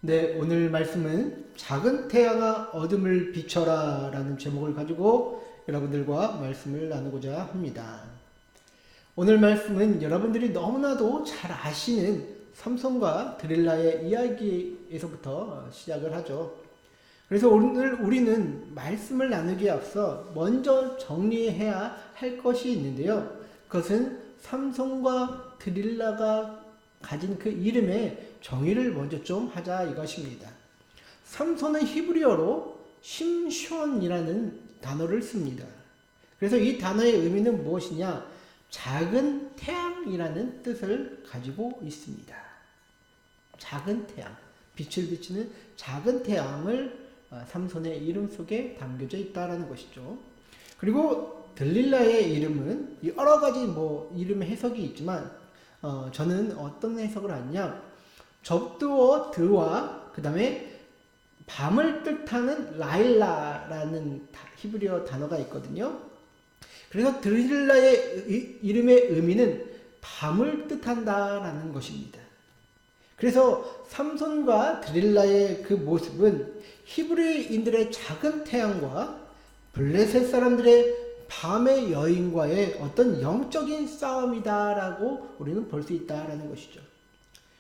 네, 오늘 말씀은 작은 태양아 어둠을 비춰라 라는 제목을 가지고 여러분들과 말씀을 나누고자 합니다. 오늘 말씀은 여러분들이 너무나도 잘 아시는 삼손과 드릴라의 이야기에서부터 시작을 하죠. 그래서 오늘 우리는 말씀을 나누기에 앞서 먼저 정리해야 할 것이 있는데요. 그것은 삼손과 드릴라가 가진 그 이름의 정의를 먼저 좀 하자 이것입니다. 삼손은 히브리어로 심숀이라는 단어를 씁니다. 그래서 이 단어의 의미는 무엇이냐? 작은 태양이라는 뜻을 가지고 있습니다. 작은 태양, 빛을 비치는 작은 태양을 삼손의 이름 속에 담겨져 있다라는 것이죠. 그리고 들릴라의 이름은 여러 가지 이름의 해석이 있지만 저는 어떤 해석을 하냐? 접두어 드와 그 다음에 밤을 뜻하는 라일라라는 히브리어 단어가 있거든요. 그래서 드릴라의 이름의 의미는 밤을 뜻한다라는 것입니다. 그래서 삼손과 드릴라의 그 모습은 히브리인들의 작은 태양과 블레셋 사람들의 밤의 여인과의 어떤 영적인 싸움이다라고 우리는 볼 수 있다라는 것이죠.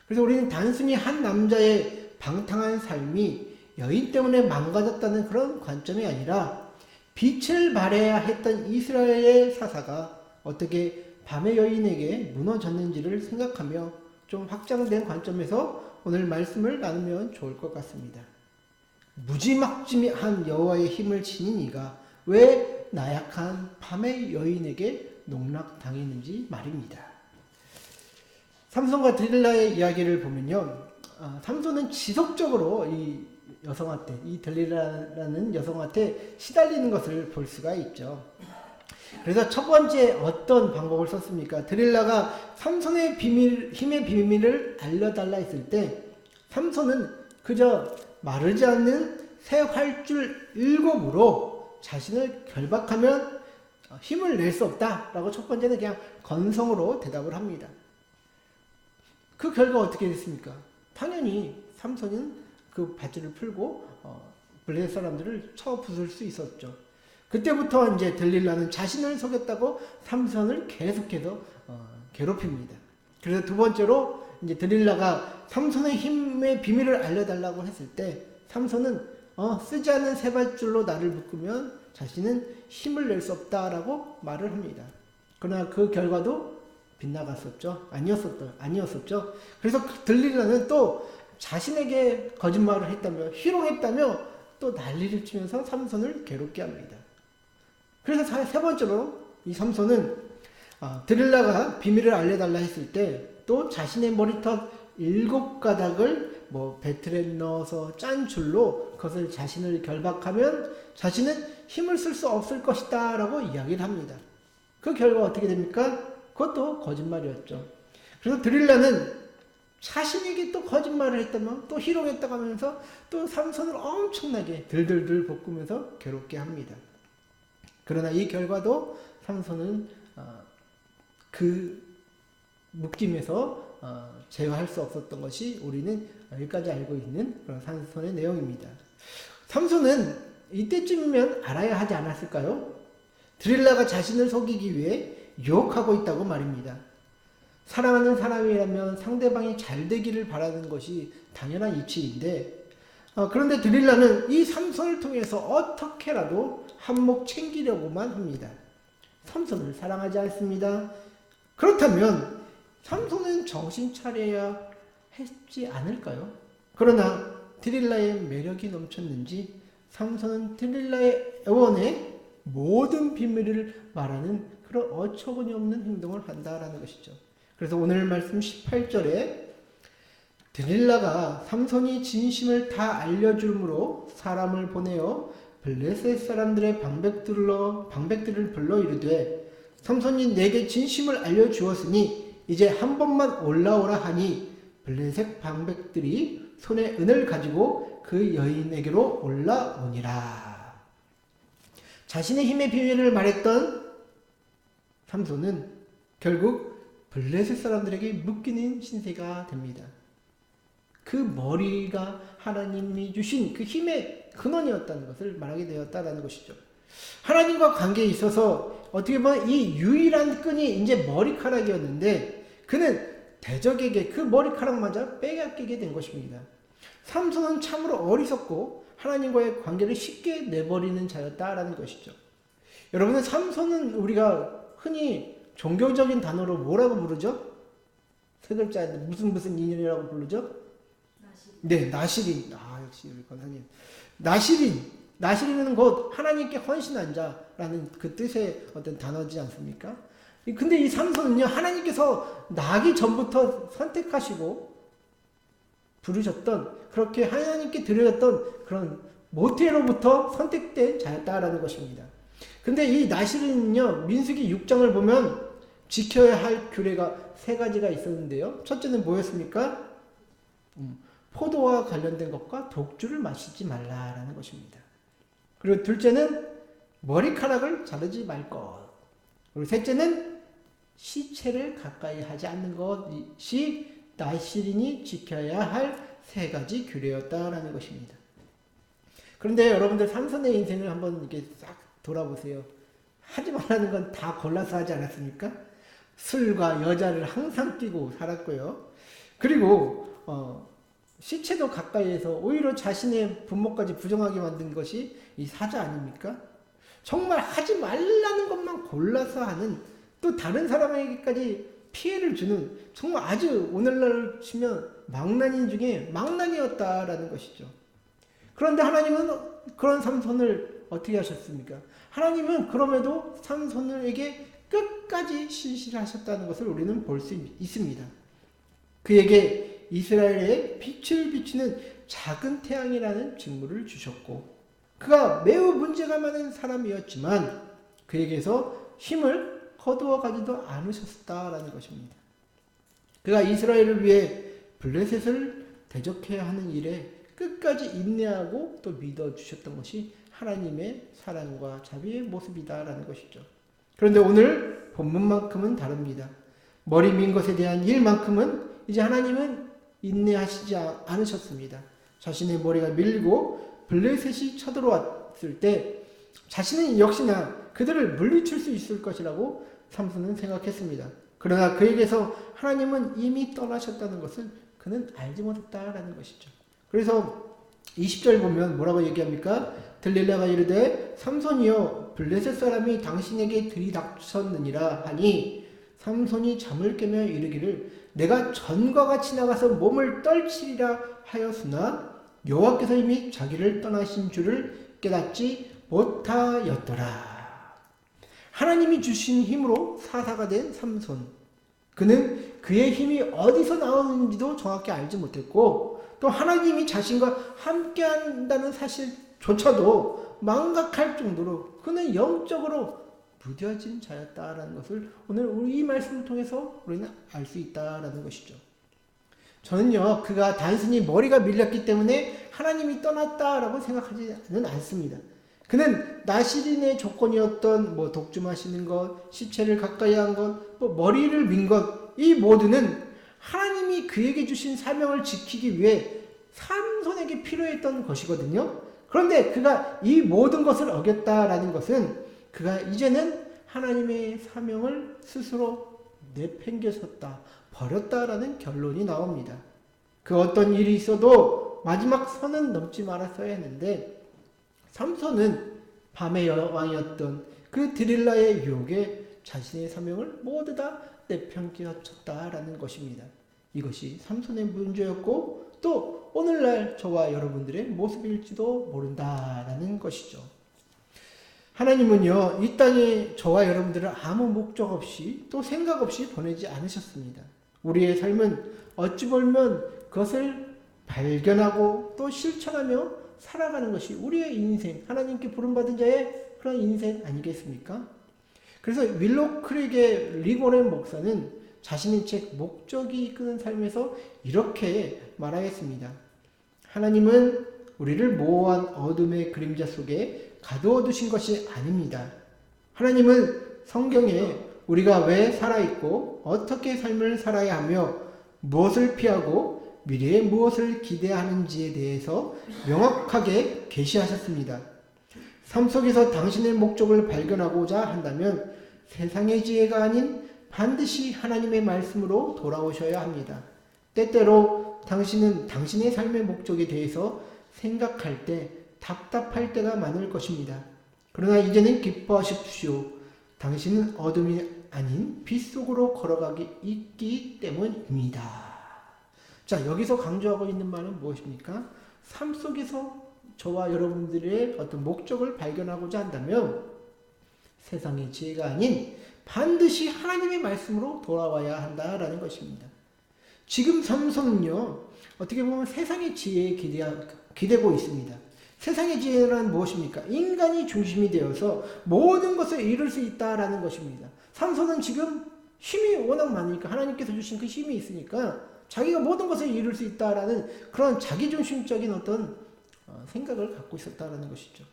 그래서 우리는 단순히 한 남자의 방탕한 삶이 여인 때문에 망가졌다는 그런 관점이 아니라 빛을 발해야 했던 이스라엘의 사사가 어떻게 밤의 여인에게 무너졌는지를 생각하며 좀 확장된 관점에서 오늘 말씀을 나누면 좋을 것 같습니다. 무지막지한 여호와의 힘을 지닌 이가 왜 나약한 밤의 여인에게 농락당했는지 말입니다. 삼손과 드릴라의 이야기를 보면요. 삼손은 지속적으로 이 여성한테, 이 드릴라라는 여성한테 시달리는 것을 볼 수가 있죠. 그래서 첫 번째 어떤 방법을 썼습니까? 드릴라가 삼손의 힘의 비밀을 알려달라 했을 때 삼손은 그저 마르지 않는 새 활줄 7으로 자신을 결박하면 힘을 낼 수 없다라고 첫 번째는 그냥 건성으로 대답을 합니다. 그 결과 어떻게 됐습니까? 당연히 삼손은 그 밧줄을 풀고 블레셋 사람들을 쳐 부술 수 있었죠. 그때부터 이제 들릴라는 자신을 속였다고 삼손을 계속해서 괴롭힙니다. 그래서 두 번째로 이제 들릴라가 삼손의 힘의 비밀을 알려달라고 했을 때 삼손은 쓰지 않는 새 밧줄로 나를 묶으면 자신은 힘을 낼 수 없다라고 말을 합니다. 그러나 그 결과도 빗나갔었죠. 아니었었죠. 그래서 들릴라는 또 자신에게 거짓말을 했다며 희롱했다며 또 난리를 치면서 삼손을 괴롭게 합니다. 그래서 세 번째로 이 삼손은 드릴라가 비밀을 알려달라 했을 때 또 자신의 머리털 7가닥을 배틀에 넣어서 짠 줄로 그것을 자신을 결박하면 자신은 힘을 쓸 수 없을 것이다 라고 이야기를 합니다. 그 결과 어떻게 됩니까? 그것도 거짓말이었죠. 그래서 드릴라는 자신에게 또 거짓말을 했다면 또 희롱했다고 하면서 또 삼손을 엄청나게 들들들 볶으면서 괴롭게 합니다. 그러나 이 결과도 삼손은 그 묶임에서 제어할 수 없었던 것이 우리는 여기까지 알고 있는 그런 삼손의 내용입니다. 삼손은 이때쯤이면 알아야 하지 않았을까요? 드릴라가 자신을 속이기 위해 유혹하고 있다고 말입니다. 사랑하는 사람이라면 상대방이 잘 되기를 바라는 것이 당연한 이치인데 그런데 드릴라는 이 삼손을 통해서 어떻게라도 한몫 챙기려고만 합니다. 삼손을 사랑하지 않습니다. 그렇다면 삼손은 정신 차려야 했지 않을까요? 그러나 드릴라의 매력이 넘쳤는지 삼손은 드릴라의 애원에 모든 비밀을 말하는 그런 어처구니 없는 행동을 한다라는 것이죠. 그래서 오늘 말씀 18절에 드릴라가 삼손이 진심을 다 알려줌으로 사람을 보내어 블레셋 사람들의 방백들을 불러 이르되 삼손이 내게 진심을 알려주었으니 이제 한 번만 올라오라 하니 블레셋 방백들이 손에 은을 가지고 그 여인에게로 올라오니라. 자신의 힘의 비밀을 말했던 삼손은 결국 블레셋 사람들에게 묶이는 신세가 됩니다. 그 머리가 하나님이 주신 그 힘의 근원이었다는 것을 말하게 되었다라는 것이죠. 하나님과 관계에 있어서 어떻게 보면 이 유일한 끈이 이제 머리카락이었는데 그는 대적에게 그 머리카락마저 빼앗기게 된 것입니다. 삼손은 참으로 어리석고 하나님과의 관계를 쉽게 내버리는 자였다라는 것이죠. 여러분은 삼손은 우리가 흔히 종교적인 단어로 뭐라고 부르죠? 세 글자인데 무슨 인연이라고 부르죠? 네, 나시린. 역시 우리 권사님. 나시린은 곧 하나님께 헌신한 자라는 그 뜻의 어떤 단어지 않습니까? 근데 이 삼손은요, 하나님께서 나기 전부터 선택하시고 부르셨던, 그렇게 하나님께 드렸던 그런 모태로부터 선택된 자였다라는 것입니다. 근데 이 나시린은요, 민수기 6장을 보면 지켜야 할 규례가 3가지가 있었는데요. 첫째는 뭐였습니까? 포도와 관련된 것과 독주를 마시지 말라라는 것입니다. 그리고 둘째는 머리카락을 자르지 말 것. 그리고 셋째는 시체를 가까이 하지 않는 것이 나시린이 지켜야 할 3가지 규례였다라는 것입니다. 그런데 여러분들 삼손의 인생을 한번 이렇게 싹 돌아보세요. 하지 말라는 건 다 골라서 하지 않았습니까? 술과 여자를 항상 끼고 살았고요. 그리고 시체도 가까이에서 오히려 자신의 부모까지 부정하게 만든 것이 이 사자 아닙니까? 정말 하지 말라는 것만 골라서 하는, 또 다른 사람에게까지 피해를 주는, 정말 아주 오늘날 치면 망나니 중에 망나니였다라는 것이죠. 그런데 하나님은 그런 삼손을 어떻게 하셨습니까? 하나님은 그럼에도 삼손에게 끝까지 신실하셨다는 것을 우리는 볼 수 있습니다. 그에게 이스라엘의 빛을 비추는 작은 태양이라는 직무를 주셨고, 그가 매우 문제가 많은 사람이었지만 그에게서 힘을 거두어 가지도 않으셨다라는 것입니다. 그가 이스라엘을 위해 블레셋을 대적해야 하는 일에 끝까지 인내하고 또 믿어주셨던 것이 하나님의 사랑과 자비의 모습이다라는 것이죠. 그런데 오늘 본문만큼은 다릅니다. 머리 민 것에 대한 일만큼은 이제 하나님은 인내하시지 않으셨습니다. 자신의 머리가 밀리고 블레셋이 쳐들어왔을 때 자신은 역시나 그들을 물리칠 수 있을 것이라고 삼손은 생각했습니다. 그러나 그에게서 하나님은 이미 떠나셨다는 것을 그는 알지 못했다라는 것이죠. 그래서 20절 보면 뭐라고 얘기합니까? 들릴라가 이르되 삼손이여 블레셋 사람이 당신에게 들이닥쳤느니라 하니 삼손이 잠을 깨며 이르기를 내가 전과 같이 나가서 몸을 떨치리라 하였으나 여호와께서 이미 자기를 떠나신 줄을 깨닫지 못하였더라. 하나님이 주신 힘으로 사사가 된 삼손, 그는 그의 힘이 어디서 나오는지도 정확히 알지 못했고 또 하나님이 자신과 함께한다는 사실조차도 망각할 정도로 그는 영적으로 무뎌진 자였다라는 것을 오늘 이 말씀을 통해서 우리는 알 수 있다라는 것이죠. 저는요, 그가 단순히 머리가 밀렸기 때문에 하나님이 떠났다라고 생각하지는 않습니다. 그는 나시린의 조건이었던 독주 마시는 것, 시체를 가까이 한 것, 머리를 민 것, 이 모두는 하나님이 그에게 주신 사명을 지키기 위해 삼손에게 필요했던 것이거든요. 그런데 그가 이 모든 것을 어겼다라는 것은 그가 이제는 하나님의 사명을 스스로 내팽개쳤다, 버렸다라는 결론이 나옵니다. 그 어떤 일이 있어도 마지막 선은 넘지 말았어야 했는데 삼손은 밤의 여왕이었던 그 드릴라의 유혹에 자신의 사명을 모두 다 내팽개쳤다라는 것입니다. 이것이 삼손의 문제였고 또 오늘날 저와 여러분들의 모습일지도 모른다라는 것이죠. 하나님은요, 이 땅에 저와 여러분들을 아무 목적 없이 또 생각 없이 보내지 않으셨습니다. 우리의 삶은 어찌 보면 그것을 발견하고 또 실천하며 살아가는 것이 우리의 인생, 하나님께 부름받은 자의 그런 인생 아니겠습니까? 그래서 윌로 크릭의 리고렌 목사는 자신의 책 목적이 이끄는 삶에서 이렇게 말하였습니다. 하나님은 우리를 모호한 어둠의 그림자 속에 가두어 두신 것이 아닙니다. 하나님은 성경에 우리가 왜 살아있고 어떻게 삶을 살아야 하며 무엇을 피하고 미래에 무엇을 기대하는지에 대해서 명확하게 계시하셨습니다. 삶 속에서 당신의 목적을 발견하고자 한다면 세상의 지혜가 아닌 반드시 하나님의 말씀으로 돌아오셔야 합니다. 때때로 당신은 당신의 삶의 목적에 대해서 생각할 때 답답할 때가 많을 것입니다. 그러나 이제는 기뻐하십시오. 당신은 어둠이 아닌 빛 속으로 걸어가기 있기 때문입니다. 자, 여기서 강조하고 있는 말은 무엇입니까? 삶 속에서 저와 여러분들의 어떤 목적을 발견하고자 한다면 세상의 지혜가 아닌 반드시 하나님의 말씀으로 돌아와야 한다라는 것입니다. 지금 삼손은요, 어떻게 보면 세상의 지혜에 기대고 있습니다. 세상의 지혜란 무엇입니까? 인간이 중심이 되어서 모든 것을 이룰 수 있다라는 것입니다. 삼손은 지금 힘이 워낙 많으니까, 하나님께서 주신 그 힘이 있으니까 자기가 모든 것을 이룰 수 있다라는 그런 자기중심적인 어떤 생각을 갖고 있었다라는 것이죠.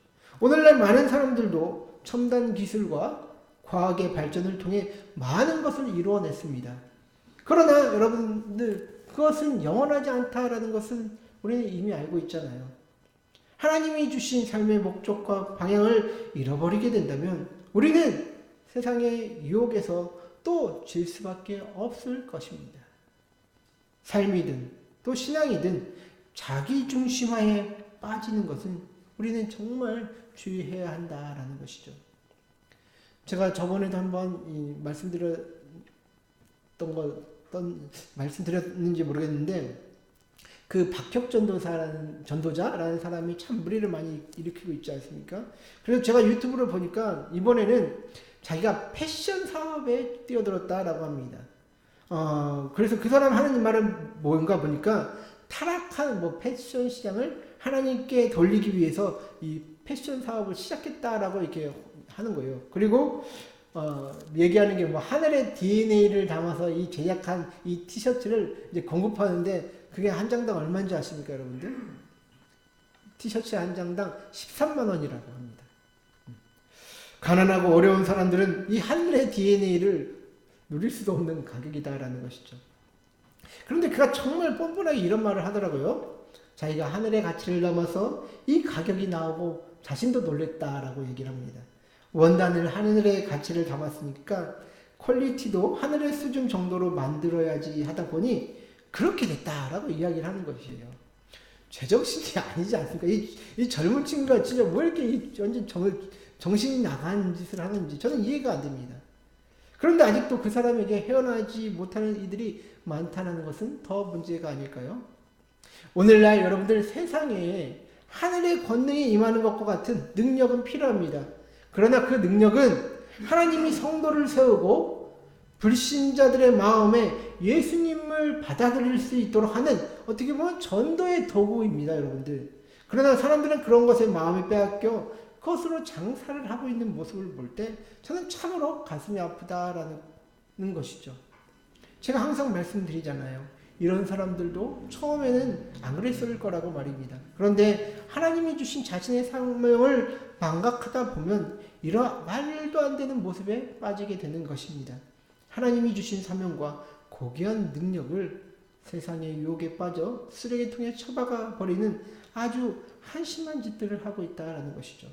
오늘날 많은 사람들도 첨단 기술과 과학의 발전을 통해 많은 것을 이루어냈습니다. 그러나 여러분들, 그것은 영원하지 않다라는 것은 우리는 이미 알고 있잖아요. 하나님이 주신 삶의 목적과 방향을 잃어버리게 된다면 우리는 세상의 유혹에서 또 질 수밖에 없을 것입니다. 삶이든 또 신앙이든 자기중심화에 빠지는 것은 우리는 정말 주의해야 한다라는 것이죠. 제가 저번에도 한번 말씀드렸는지 모르겠는데, 그 전도자라는 사람이 참 무리를 많이 일으키고 있지 않습니까? 그래서 제가 유튜브를 보니까 이번에는 자기가 패션 사업에 뛰어들었다라고 합니다. 그래서 그 사람 하는 말은 뭔가 보니까 타락한 패션 시장을 하나님께 돌리기 위해서 이 패션 사업을 시작했다라고 이렇게 하는 거예요. 그리고 얘기하는 게 하늘의 DNA를 담아서 이 제작한 이 티셔츠를 이제 공급하는데 그게 한 장당 얼마인지 아십니까, 여러분들? 티셔츠 한 장당 13만 원이라고 합니다. 가난하고 어려운 사람들은 이 하늘의 DNA를 누릴 수도 없는 가격이다라는 것이죠. 그런데 그가 정말 뻔뻔하게 이런 말을 하더라고요. 자기가 하늘의 가치를 넘어서 이 가격이 나오고 자신도 놀랬다라고 얘기를 합니다. 원단을 하늘의 가치를 담았으니까 퀄리티도 하늘의 수준 정도로 만들어야지 하다 보니 그렇게 됐다라고 이야기를 하는 것이에요. 제정신이 아니지 않습니까? 이 젊은 친구가 진짜 왜 이렇게 완전 정신이 나간 짓을 하는지 저는 이해가 안 됩니다. 그런데 아직도 그 사람에게 헤어나지 못하는 이들이 많다는 것은 더 문제가 아닐까요? 오늘날 여러분들 세상에 하늘의 권능이 임하는 것과 같은 능력은 필요합니다. 그러나 그 능력은 하나님이 성도를 세우고 불신자들의 마음에 예수님을 받아들일 수 있도록 하는 어떻게 보면 전도의 도구입니다, 여러분들. 그러나 사람들은 그런 것에 마음이 빼앗겨 그것으로 장사를 하고 있는 모습을 볼 때 저는 참으로 가슴이 아프다라는 것이죠. 제가 항상 말씀드리잖아요. 이런 사람들도 처음에는 안 그랬을 거라고 말입니다. 그런데 하나님이 주신 자신의 사명을 망각하다 보면 이런 말도 안 되는 모습에 빠지게 되는 것입니다. 하나님이 주신 사명과 고귀한 능력을 세상의 유혹에 빠져 쓰레기통에 처박아 버리는 아주 한심한 짓들을 하고 있다는 것이죠.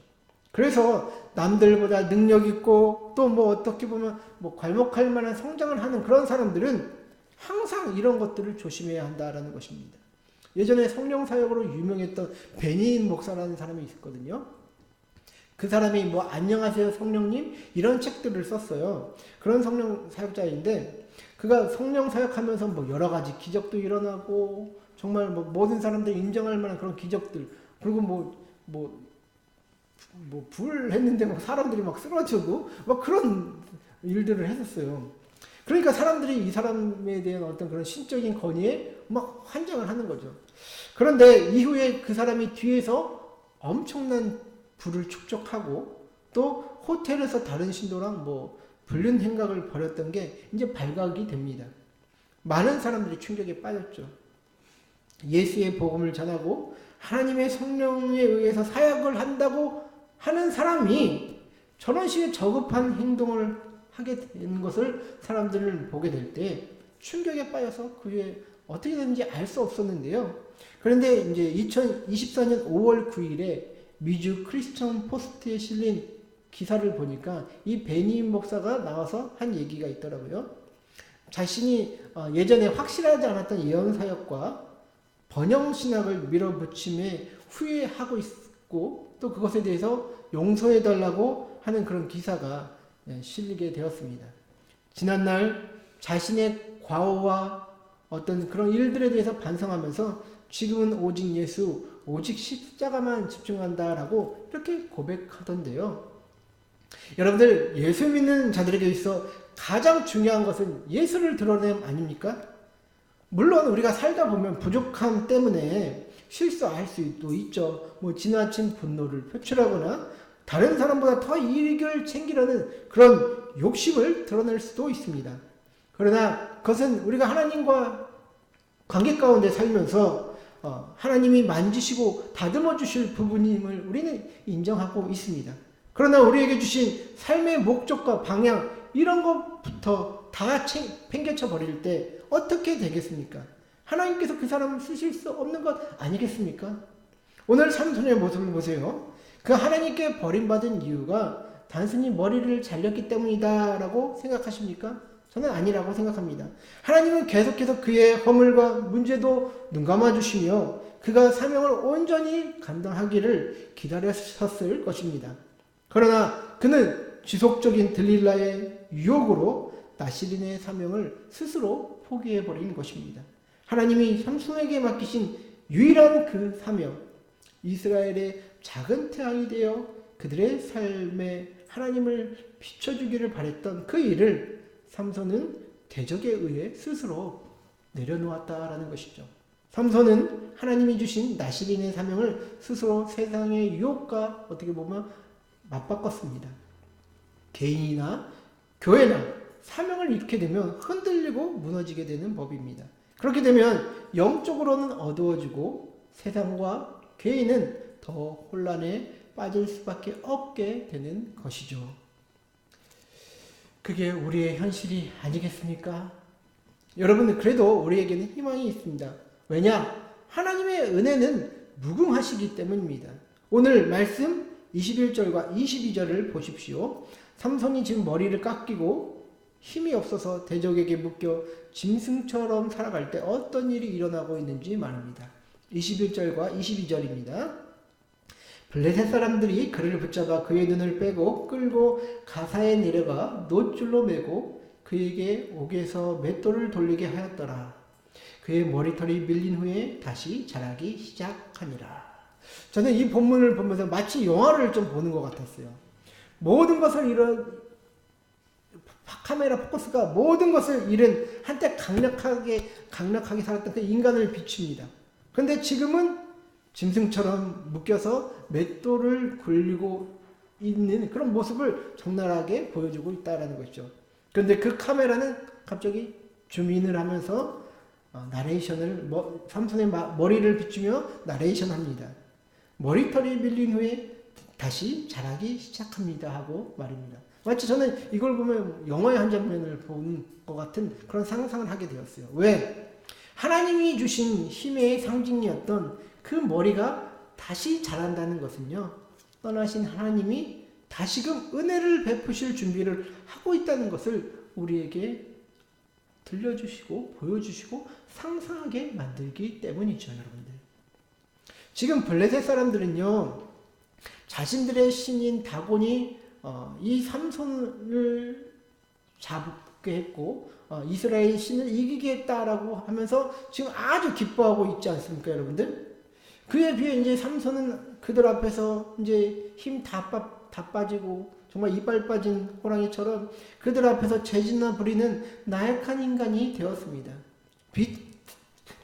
그래서 남들보다 능력 있고 또 어떻게 보면 괄목할 만한 성장을 하는 그런 사람들은 항상 이런 것들을 조심해야 한다라는 것입니다. 예전에 성령 사역으로 유명했던 베니인 목사라는 사람이 있었거든요. 그 사람이 안녕하세요 성령님 이런 책들을 썼어요. 그런 성령 사역자인데 그가 성령 사역하면서 여러 가지 기적도 일어나고 정말 모든 사람들이 인정할 만한 그런 기적들, 그리고 불 했는데 사람들이 쓰러지고 그런 일들을 했었어요. 그러니까 사람들이 이 사람에 대한 어떤 그런 신적인 권위에 환장을 하는 거죠. 그런데 이후에 그 사람이 뒤에서 엄청난 불을 축적하고 또 호텔에서 다른 신도랑 불륜 행각을 벌였던 게 이제 발각이 됩니다. 많은 사람들이 충격에 빠졌죠. 예수의 복음을 전하고 하나님의 성령에 의해서 사역을 한다고 하는 사람이 저런 식의 저급한 행동을 하게 되는 것을 사람들을 보게 될 때 충격에 빠져서 그 후에 어떻게든지 알 수 없었는데요. 그런데 이제 2024년 5월 9일에 미주 크리스천 포스트에 실린 기사를 보니까 이 베니 목사가 나와서 한 얘기가 있더라고요. 자신이 예전에 확실하지 않았던 예언사역과 번영신학을 밀어붙임에 후회하고 있고 또 그것에 대해서 용서해달라고 하는 그런 기사가 실리게 되었습니다. 지난날 자신의 과오와 어떤 그런 일들에 대해서 반성하면서 지금은 오직 예수, 오직 십자가만 집중한다라고 이렇게 고백하던데요. 여러분들, 예수 믿는 자들에게 있어 가장 중요한 것은 예수를 드러냄 아닙니까? 물론 우리가 살다 보면 부족함 때문에 실수할 수도 있죠. 뭐 지나친 분노를 표출하거나 다른 사람보다 더 이익을 챙기려는 그런 욕심을 드러낼 수도 있습니다. 그러나 그것은 우리가 하나님과 관계 가운데 살면서 하나님이 만지시고 다듬어 주실 부분임을 우리는 인정하고 있습니다. 그러나 우리에게 주신 삶의 목적과 방향 이런 것부터 다 팽개쳐 버릴 때 어떻게 되겠습니까? 하나님께서 그 사람을 쓰실 수 없는 것 아니겠습니까? 오늘 삼손의 모습을 보세요. 그 하나님께 버림받은 이유가 단순히 머리를 잘렸기 때문이다 라고 생각하십니까? 저는 아니라고 생각합니다. 하나님은 계속해서 그의 허물과 문제도 눈감아 주시며 그가 사명을 온전히 감당하기를 기다렸을 것입니다. 그러나 그는 지속적인 들릴라의 유혹으로 나시린의 사명을 스스로 포기해버린 것입니다. 하나님이 삼손에게 맡기신 유일한 그 사명, 이스라엘의 작은 태양이 되어 그들의 삶에 하나님을 비춰주기를 바랬던 그 일을 삼손은 대적에 의해 스스로 내려놓았다라는 것이죠. 삼손은 하나님이 주신 나시린의 사명을 스스로 세상의 유혹과 어떻게 보면 맞바꿨습니다. 개인이나 교회나 사명을 잃게 되면 흔들리고 무너지게 되는 법입니다. 그렇게 되면 영적으로는 어두워지고 세상과 개인은 더 혼란에 빠질 수밖에 없게 되는 것이죠. 그게 우리의 현실이 아니겠습니까? 여러분, 그래도 우리에게는 희망이 있습니다. 왜냐? 하나님의 은혜는 무궁하시기 때문입니다. 오늘 말씀 21절과 22절을 보십시오. 삼손이 지금 머리를 깎이고 힘이 없어서 대적에게 묶여 짐승처럼 살아갈 때 어떤 일이 일어나고 있는지 말합니다. 21절과 22절입니다. 블레셋 사람들이 그를 붙잡아 그의 눈을 빼고 끌고 가사에 내려가 놋줄로 매고 그에게 옥에서 맷돌을 돌리게 하였더라. 그의 머리털이 밀린 후에 다시 자라기 시작하니라. 저는 이 본문을 보면서 마치 영화를 좀 보는 것 같았어요. 모든 것을 잃은 카메라 포커스가 모든 것을 잃은 한때 강력하게 살았던 그 인간을 비춥니다. 그런데 지금은 짐승처럼 묶여서 맷돌을 굴리고 있는 그런 모습을 적나라하게 보여주고 있다는 것이죠. 그런데 그 카메라는 갑자기 줌인을 하면서 나레이션을 삼손의 머리를 비추며 나레이션 합니다. 머리털이 밀린 후에 다시 자라기 시작합니다 하고 말입니다. 마치 저는 이걸 보면 영화의 한 장면을 본 것 같은 그런 상상을 하게 되었어요. 왜? 하나님이 주신 힘의 상징이었던 그 머리가 다시 자란다는 것은요, 떠나신 하나님이 다시금 은혜를 베푸실 준비를 하고 있다는 것을 우리에게 들려주시고 보여주시고 상상하게 만들기 때문이죠, 여러분들. 지금 블레셋 사람들은요, 자신들의 신인 다곤이 이 삼손을 잡게 했고 이스라엘 신을 이기게 했다라고 하면서 지금 아주 기뻐하고 있지 않습니까, 여러분들? 그에 비해 이제 삼손은 그들 앞에서 이제 힘 다 빠지고 정말 이빨 빠진 호랑이처럼 그들 앞에서 재짓나 부리는 나약한 인간이 되었습니다.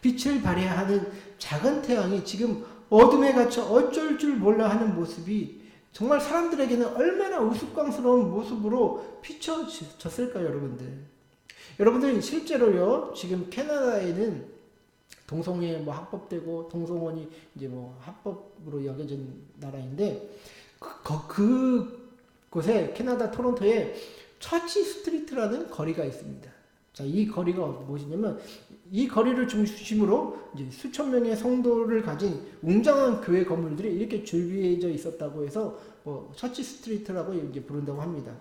빛을 발해야 하는 작은 태양이 지금 어둠에 갇혀 어쩔 줄 몰라 하는 모습이 정말 사람들에게는 얼마나 우스꽝스러운 모습으로 비춰졌을까요, 여러분들? 여러분들 실제로요, 지금 캐나다에는 동성애 합법되고 동성혼이 이제 합법으로 여겨진 나라인데 그곳에 캐나다 토론토에 처치 스트리트라는 거리가 있습니다. 자, 이 거리가 무엇이냐면 이 거리를 중심으로 이제 수천 명의 성도를 가진 웅장한 교회 건물들이 이렇게 줄비해져 있었다고 해서 뭐 처치 스트리트라고 이제 부른다고 합니다.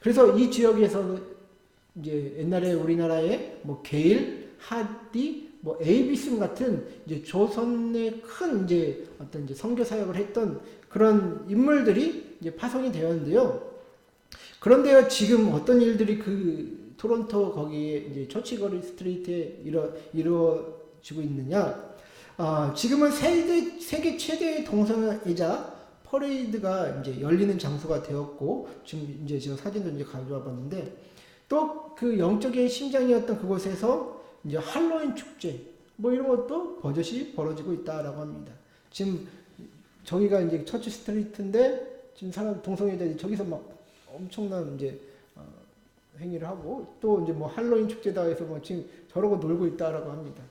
그래서 이 지역에서 이제 옛날에 우리나라에 뭐 게일, 하디, 뭐 에이비슨 같은 이제 조선의 큰 이제 어떤 이제 선교 사역을 했던 그런 인물들이 이제 파송이 되었는데요. 그런데요, 지금 어떤 일들이 그 토론토 거기에 이제 처치거리 스트리트에 이루어지고 있느냐? 지금은 세계 최대의 동성애자 퍼레이드가 이제 열리는 장소가 되었고, 지금 이제 제가 사진도 이제 가져와 봤는데, 또 그 영적인 심장이었던 그곳에서 이제 할로윈 축제, 뭐 이런 것도 버젓이 벌어지고 있다라고 합니다. 지금 저기가 이제 처치 스트리트인데, 지금 사람 동성애자들이 저기서 막 엄청난 이제 행위를 하고, 또 이제 뭐 할로윈 축제다 해서 뭐 지금 저러고 놀고 있다라고 합니다.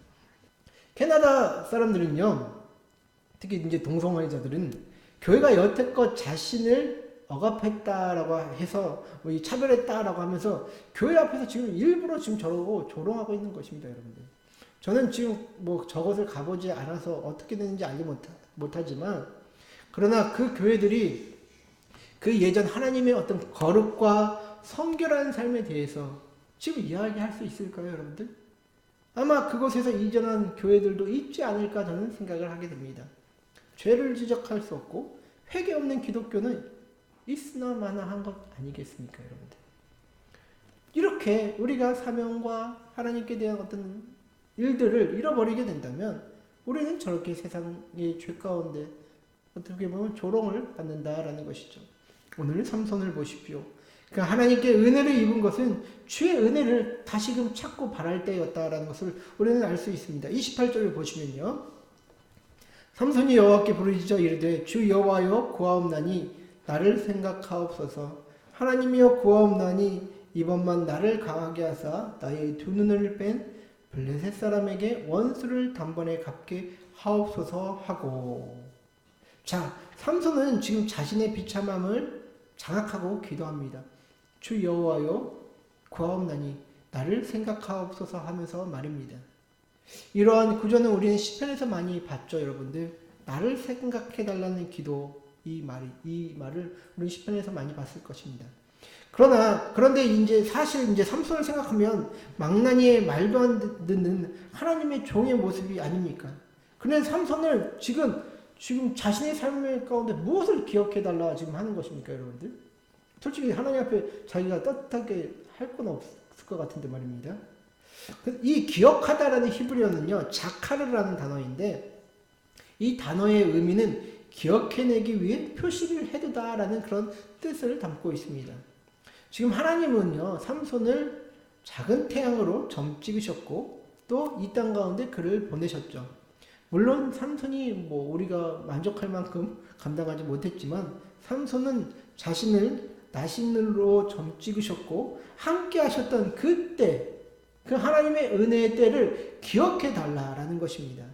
캐나다 사람들은요, 특히 이제 동성애자들은 교회가 여태껏 자신을 억압했다라고 해서 뭐 이 차별했다라고 하면서 교회 앞에서 지금 일부러 지금 저러고 조롱하고 있는 것입니다, 여러분들. 저는 지금 뭐 저것을 가보지 않아서 어떻게 되는지 알지 못하지만, 그러나 그 교회들이 그 예전 하나님의 어떤 거룩과 성결한 삶에 대해서 지금 이야기할 수 있을까요, 여러분들? 아마 그곳에서 이전한 교회들도 있지 않을까 저는 생각을 하게 됩니다. 죄를 지적할 수 없고 회개 없는 기독교는 있으나 마나한 것 아니겠습니까, 여러분들? 이렇게 우리가 사명과 하나님께 대한 어떤 일들을 잃어버리게 된다면 우리는 저렇게 세상의 죄 가운데 어떻게 보면 조롱을 받는다라는 것이죠. 오늘 삼손을 보십시오. 그러니까 하나님께 은혜를 입은 것은 주의 은혜를 다시금 찾고 바랄 때였다라는 것을 우리는 알 수 있습니다. 28절을 보시면요. 삼손이 여호와께 부르짖어 이르되 주 여호와여 구하옵나니 나를 생각하옵소서. 하나님이여 구하옵나니 이번만 나를 강하게 하사 나의 두 눈을 뺀 블레셋 사람에게 원수를 단번에 갚게 하옵소서 하고. 자, 삼손은 지금 자신의 비참함을 장악하고 기도합니다. 주 여호와여 구하옵나니 나를 생각하옵소서 하면서 말입니다. 이러한 구조는 우리는 시편에서 많이 봤죠, 여러분들. 나를 생각해달라는 기도, 이 말을 우리 시편에서 많이 봤을 것입니다. 그런데 이제 사실 이제 삼손을 생각하면 망나니의 말도 안 듣는 하나님의 종의 모습이 아닙니까? 그런데 삼손을 지금 자신의 삶의 가운데 무엇을 기억해달라 지금 하는 것입니까, 여러분들? 솔직히 하나님 앞에 자기가 떳떳하게 할 건 없을 것 같은데 말입니다. 이 기억하다라는 히브리어는요, 자카르라는 단어인데, 이 단어의 의미는 기억해내기 위해 표시를 해두다라는 그런 뜻을 담고 있습니다. 지금 하나님은요, 삼손을 작은 태양으로 점 찍으셨고, 또 이 땅 가운데 그를 보내셨죠. 물론 삼손이 뭐 우리가 만족할 만큼 감당하지 못했지만, 삼손은 자신을 나신으로 점 찍으셨고, 함께 하셨던 그때, 그 하나님의 은혜의 때를 기억해 달라라는 것입니다.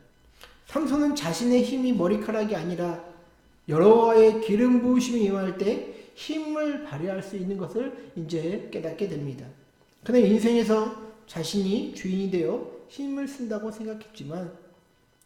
삼손은 자신의 힘이 머리카락이 아니라 여호와의 기름 부으심이 임할 때 힘을 발휘할 수 있는 것을 이제 깨닫게 됩니다. 그는 인생에서 자신이 주인이 되어 힘을 쓴다고 생각했지만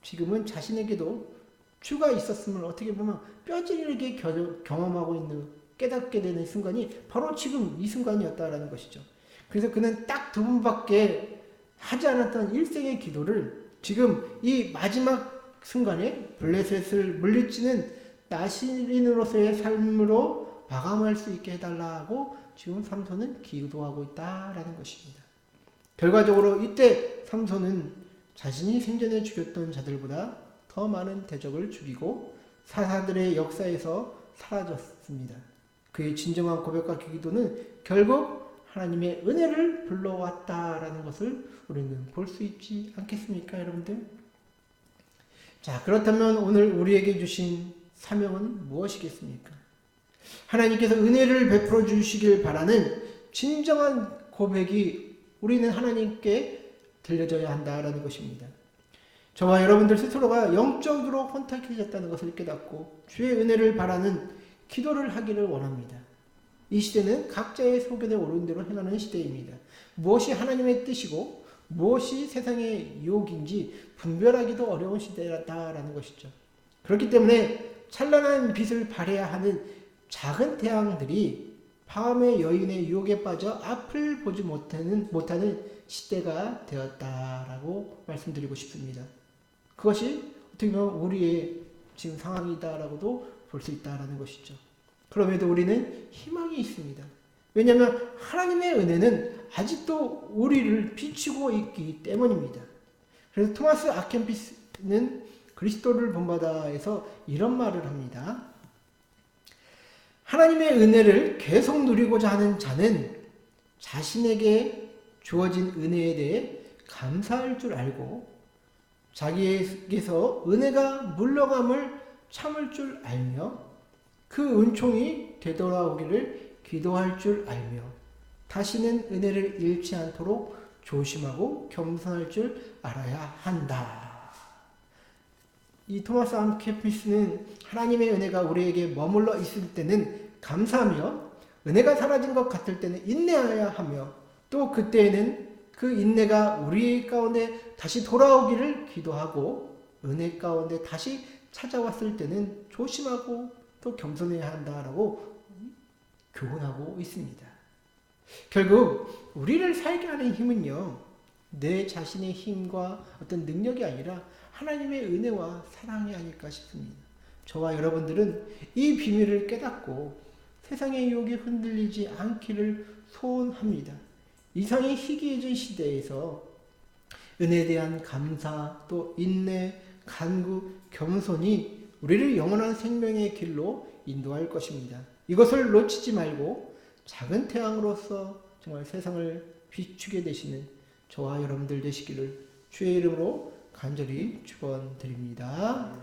지금은 자신에게도 주가 있었음을 어떻게 보면 뼈저리게 경험하고 있는, 깨닫게 되는 순간이 바로 지금 이 순간이었다라는 것이죠. 그래서 그는 딱 두 번밖에 하지 않았던 일생의 기도를 지금 이 마지막 순간에 블레셋을 물리치는 나신인으로서의 삶으로 마감할 수 있게 해달라고 지금 삼손은 기도하고 있다라는 것입니다. 결과적으로 이때 삼손은 자신이 생전에 죽였던 자들보다 더 많은 대적을 죽이고 사사들의 역사에서 사라졌습니다. 그의 진정한 고백과 기도는 결국 하나님의 은혜를 불러왔다라는 것을 우리는 볼 수 있지 않겠습니까, 여러분들? 자, 그렇다면 오늘 우리에게 주신 사명은 무엇이겠습니까? 하나님께서 은혜를 베풀어 주시길 바라는 진정한 고백이 우리는 하나님께 들려져야 한다라는 것입니다. 저와 여러분들 스스로가 영적으로 혼탁해졌다는 것을 깨닫고 주의 은혜를 바라는 기도를 하기를 원합니다. 이 시대는 각자의 소견에 오른 대로 행하는 시대입니다. 무엇이 하나님의 뜻이고 무엇이 세상의 유혹인지 분별하기도 어려운 시대다라는 것이죠. 그렇기 때문에 찬란한 빛을 발해야 하는 작은 태양들이 밤의 여인의 유혹에 빠져 앞을 보지 못하는 시대가 되었다라고 말씀드리고 싶습니다. 그것이 어떻게 보면 우리의 지금 상황이다라고도 볼 수 있다라는 것이죠. 그럼에도 우리는 희망이 있습니다. 왜냐하면 하나님의 은혜는 아직도 우리를 비추고 있기 때문입니다. 그래서 토마스 아켄피스는 그리스도를 본받아에서 이런 말을 합니다. 하나님의 은혜를 계속 누리고자 하는 자는 자신에게 주어진 은혜에 대해 감사할 줄 알고 자기에게서 은혜가 물러감을 참을 줄 알며 그 은총이 되돌아오기를 기도할 줄 알며 다시는 은혜를 잃지 않도록 조심하고 겸손할 줄 알아야 한다. 이 토마스 아켄피스는 하나님의 은혜가 우리에게 머물러 있을 때는 감사하며 은혜가 사라진 것 같을 때는 인내해야 하며 또 그때에는 그 인내가 우리 가운데 다시 돌아오기를 기도하고 은혜 가운데 다시 찾아왔을 때는 조심하고 또 겸손해야 한다라고 교훈하고 있습니다. 결국 우리를 살게 하는 힘은요, 내 자신의 힘과 어떤 능력이 아니라 하나님의 은혜와 사랑이 아닐까 싶습니다. 저와 여러분들은 이 비밀을 깨닫고 세상의 유혹에 흔들리지 않기를 소원합니다. 이상의 희귀해진 시대에서 은혜에 대한 감사, 또 인내, 간구, 겸손이 우리를 영원한 생명의 길로 인도할 것입니다. 이것을 놓치지 말고 작은 태양으로서 정말 세상을 비추게 되시는 저와 여러분들 되시기를 주의 이름으로 간절히 축원드립니다.